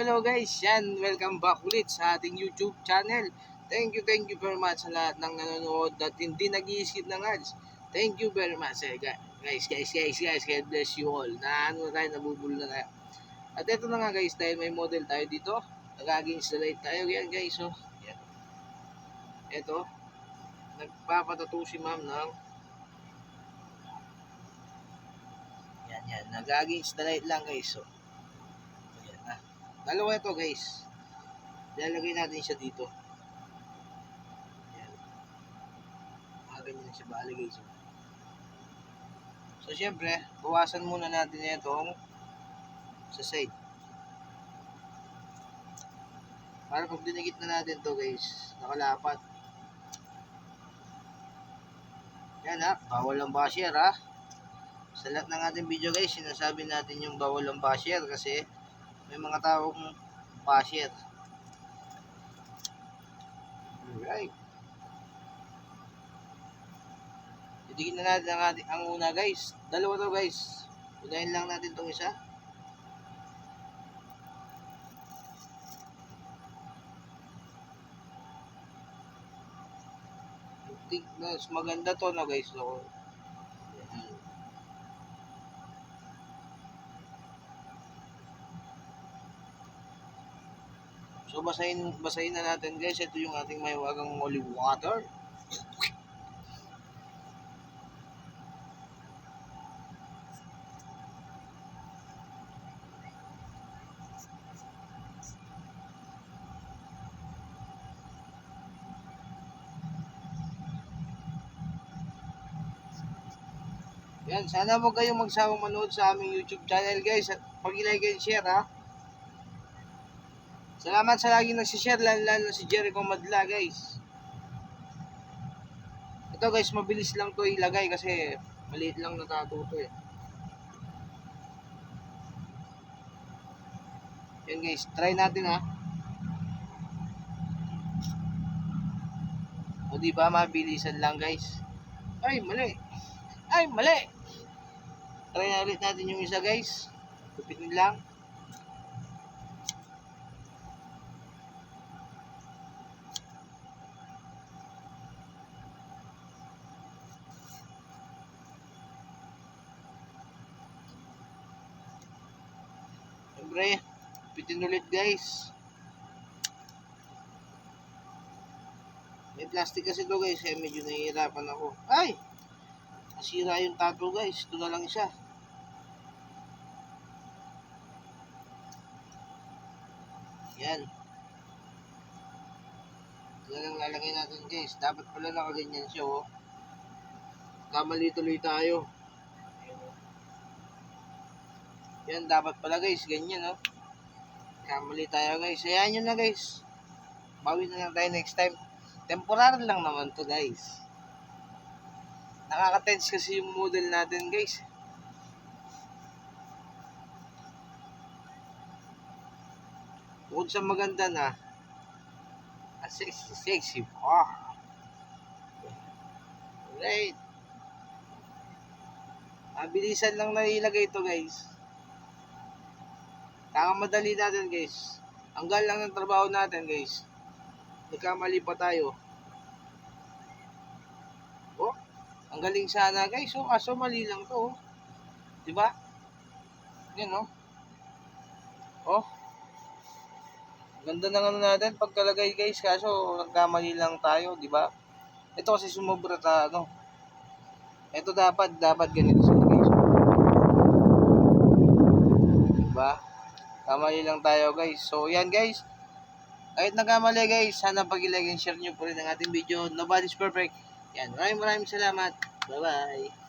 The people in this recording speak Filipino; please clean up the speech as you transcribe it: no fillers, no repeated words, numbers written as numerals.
hello guys. Yan, welcome back ulit sa ating YouTube channel. Thank you very much sa lahat ng nanonood at hindi nag-i-skip ng ads. Thank you very much guys. God bless you all. Nabubul na tayo. At ito na nga guys, dahil may model tayo dito, nag-installate tayo. Yan guys, oh. Yan. Ito, nagpapatato si ma'am ng yan, nag-installate lang guys, oh. Dalawa ito guys. Lalagay natin siya dito. Ayan. Ganyan siya bali guys. So syempre, bawasan muna natin itong sa side. Para pag dinigit na natin to guys, nakalapat. Yan ha, bawal ang basher ha. Sa lahat ng ating video guys, sinasabi natin yung bawal ang basher kasi may mga taong basher. Alright. Titigin na natin ang una guys. Dalawa to guys. Unahin lang natin itong isa. Mas maganda to na guys. So, so basahin na natin guys. Ito yung ating mahiwagang holy water. Yan, sana huwag kayong magsawang manood sa aming YouTube channel guys at pag-like and share ha. Salamat sa laging nagsishare, lalo na si Jericho Madla guys. Ito guys, mabilis lang to ilagay kasi maliit lang na tattoo to eh. Yan guys, try natin ha. O diba, mabilisan lang guys. Ay, mali. Try na ulit natin yung isa guys. Tupitin lang. Siyempre, tupitin ulit guys. May plastic kasi ito guys, eh, medyo nahihirapan ako. Ay! Nasira yung tattoo guys. Ito na lang isa. Yan. Ito na lang lalagay natin guys. Dapat pala nakaganyan siya oh. Kamali tuloy tayo. Yan, dapat pala guys. Ganyan oh. Kamali tayo guys. Ayan yun na guys. Bawi na lang tayo next time. Temporary lang naman to guys. Nakaka-tense kasi yung model natin guys. Bukod sa maganda na sexy pa. Alright. Mabilisan lang na ilagay ito guys. Madali natin guys. Hanggang lang ng trabaho natin guys. Nagkamali pa tayo. Oh, ang galing sana guys. So, kaso mali lang to. Oh. Diba? Yan oh. Oh. Ganda ng ano natin pagkalagay guys. Kaso nagkamali lang tayo. Diba? Ito kasi sumobra ta ano. Ito dapat ganito sa guys. Diba? Kamali lang tayo guys. So yan guys. Kahit nagkamali guys, sana pag-like and share nyo po rin ang ating video. Nobody's perfect. Yan, maraming salamat. Bye-bye.